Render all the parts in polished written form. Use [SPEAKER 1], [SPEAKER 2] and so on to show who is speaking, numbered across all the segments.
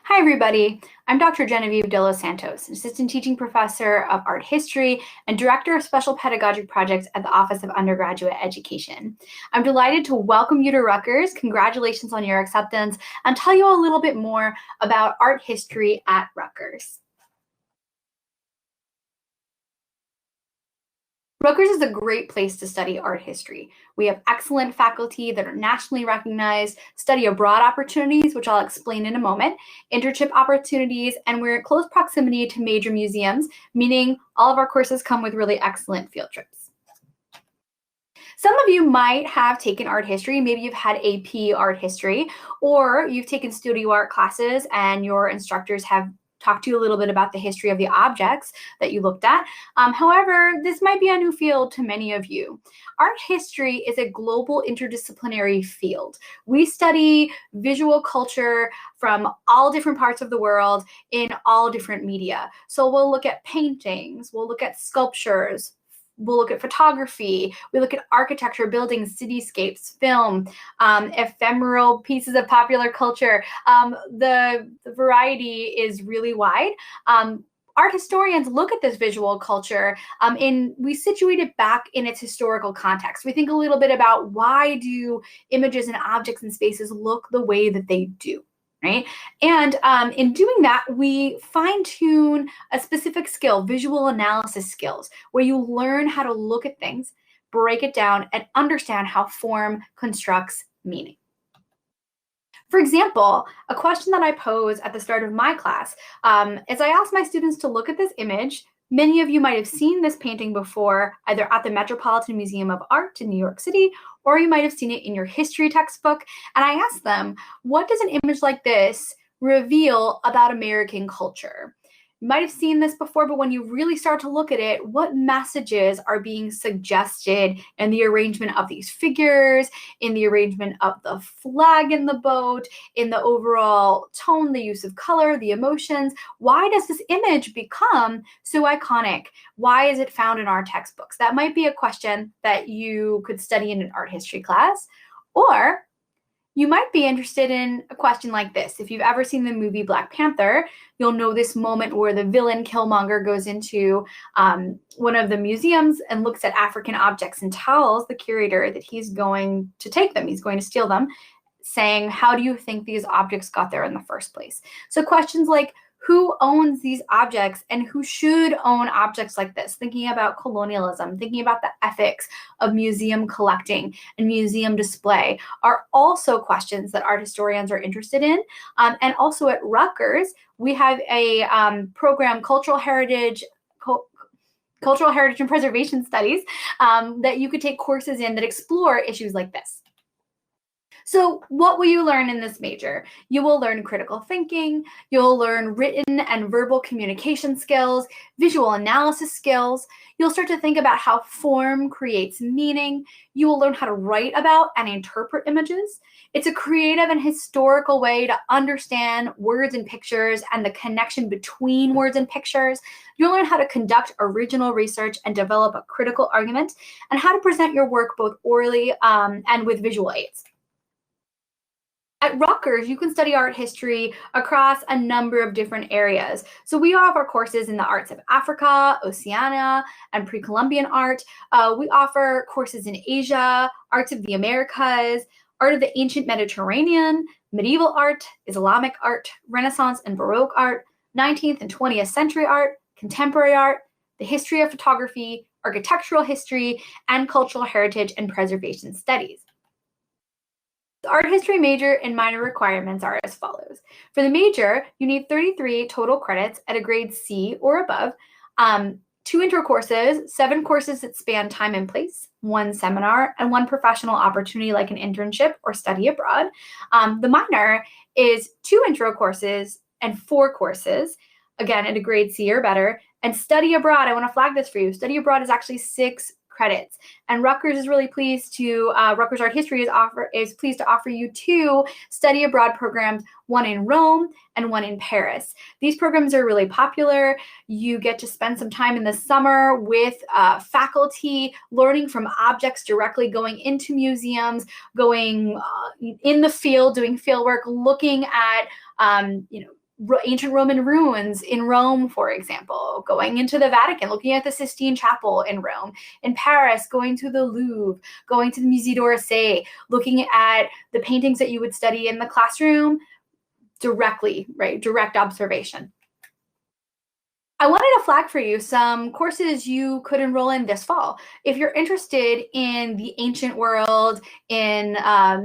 [SPEAKER 1] Hi, everybody. I'm Dr. Genevieve De Los Santos, Assistant Teaching Professor of Art History and Director of Special Pedagogic Projects at the Office of Undergraduate Education. I'm delighted to welcome you to Rutgers. Congratulations on your acceptance, and tell you a little bit more about art history at Rutgers. Rutgers is a great place to study art history. We have excellent faculty that are nationally recognized, study abroad opportunities, which I'll explain in a moment, internship opportunities, and we're in close proximity to major museums, meaning all of our courses come with really excellent field trips. Some of you might have taken art history, maybe you've had AP art history, or you've taken studio art classes and your instructors have talk to you a little bit about the history of the objects that you looked at. However, this might be a new field to many of you. Art history is a global interdisciplinary field. We study visual culture from all different parts of the world in all different media. So we'll look at paintings, we'll look at sculptures, we'll look at photography, we look at architecture, buildings, cityscapes, film, ephemeral pieces of popular culture. The variety is really wide. Art historians look at this visual culture and we situate it back in its historical context. We think a little bit about why do images and objects and spaces look the way that they do. Right? And in doing that, we fine-tune a specific skill, visual analysis skills, where you learn how to look at things, break it down, and understand how form constructs meaning. For example, a question that I pose at the start of my class is I ask my students to look at this image. Many of you might have seen this painting before, either at the Metropolitan Museum of Art in New York City, or you might have seen it in your history textbook. And I asked them, what does an image like this reveal about American culture? You might have seen this before, but when you really start to look at it, what messages are being suggested in the arrangement of these figures, in the arrangement of the flag in the boat, in the overall tone, the use of color, the emotions? Why does this image become so iconic? Why is it found in our textbooks? That might be a question that you could study in an art history class, or you might be interested in a question like this. If you've ever seen the movie Black Panther, you'll know this moment where the villain Killmonger goes into one of the museums and looks at African objects and tells the curator that he's going to take them, he's going to steal them, saying, how do you think these objects got there in the first place? So questions like, who owns these objects and who should own objects like this? Thinking about colonialism, thinking about the ethics of museum collecting and museum display are also questions that art historians are interested in. And also at Rutgers, we have a program, Cultural Heritage and Preservation Studies, that you could take courses in that explore issues like this. So what will you learn in this major? You will learn critical thinking, you'll learn written and verbal communication skills, visual analysis skills. You'll start to think about how form creates meaning. You will learn how to write about and interpret images. It's a creative and historical way to understand words and pictures and the connection between words and pictures. You'll learn how to conduct original research and develop a critical argument, and how to present your work both orally and with visual aids. At Rutgers, you can study art history across a number of different areas. So we offer courses in the arts of Africa, Oceania, and pre-Columbian art. We offer courses in Asia, arts of the Americas, art of the ancient Mediterranean, medieval art, Islamic art, Renaissance and Baroque art, 19th and 20th century art, contemporary art, the history of photography, architectural history, and cultural heritage and preservation studies. The art history major and minor requirements are as follows. For the major, you need 33 total credits at a grade C or above, 2 intro courses, 7 courses that span time and place, 1 seminar, and 1 professional opportunity like an internship or study abroad. The minor is 2 intro courses and 4 courses, again at a grade C or better. And study abroad, I want to flag this for you. Study abroad is actually 6 credits. And Rutgers is really pleased to, Rutgers Art History is pleased to offer you 2 study abroad programs, 1 in Rome and 1 in Paris. These programs are really popular. You get to spend some time in the summer with faculty, learning from objects directly, going into museums, going in the field, doing field work, looking at ancient Roman ruins in Rome, for example, going into the Vatican, looking at the Sistine Chapel in Rome, in Paris, going to the Louvre, going to the Musée d'Orsay, looking at the paintings that you would study in the classroom directly, right? Direct observation. I wanted to flag for you some courses you could enroll in this fall. If you're interested in the ancient world, in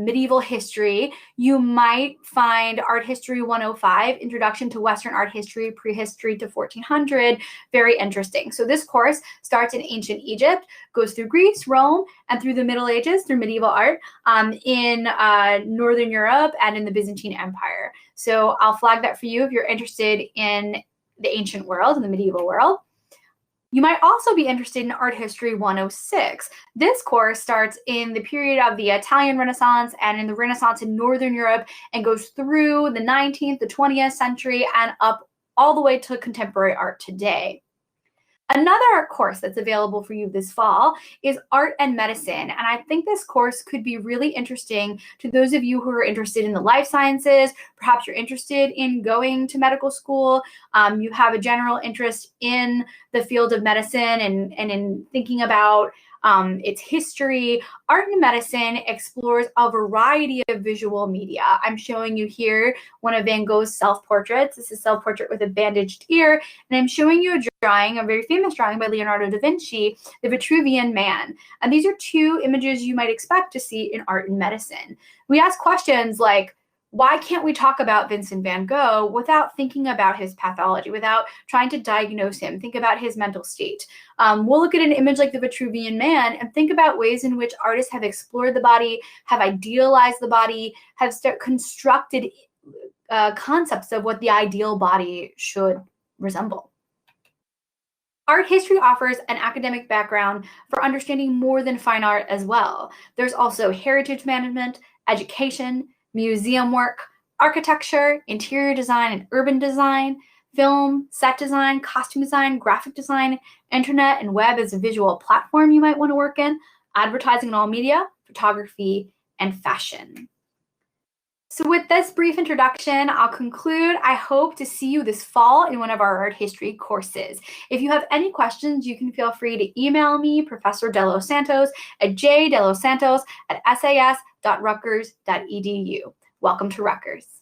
[SPEAKER 1] medieval history, you might find Art History 105, Introduction to Western Art History, Prehistory to 1400, very interesting. So this course starts in ancient Egypt, goes through Greece, Rome, and through the Middle Ages, through medieval art in Northern Europe and in the Byzantine Empire. So I'll flag that for you if you're interested in the ancient world and the medieval world. You might also be interested in Art History 106. This course starts in the period of the Italian Renaissance and in the Renaissance in Northern Europe and goes through the 19th, the 20th century and up all the way to contemporary art today. Another course that's available for you this fall is Art and Medicine. And I think this course could be really interesting to those of you who are interested in the life sciences. Perhaps you're interested in going to medical school. You have a general interest in the field of medicine and in thinking about its history. Art and Medicine explores a variety of visual media. I'm showing you here one of Van Gogh's self-portraits. This is a self-portrait with a bandaged ear. And I'm showing you a drawing, a very famous drawing by Leonardo da Vinci, the Vitruvian Man. And these are two images you might expect to see in Art and Medicine. We ask questions like, why can't we talk about Vincent van Gogh without thinking about his pathology, without trying to diagnose him, think about his mental state? We'll look at an image like the Vitruvian Man and think about ways in which artists have explored the body, have idealized the body, have constructed concepts of what the ideal body should resemble. Art history offers an academic background for understanding more than fine art as well. There's also heritage management, education, museum work, architecture, interior design and urban design, film, set design, costume design, graphic design, internet and web as a visual platform you might want to work in, advertising and all media, photography, and fashion. So with this brief introduction, I'll conclude. I hope to see you this fall in one of our art history courses. If you have any questions, you can feel free to email me, Professor Delos Santos, at jdelosantos@sas.rutgers.edu. Welcome to Rutgers.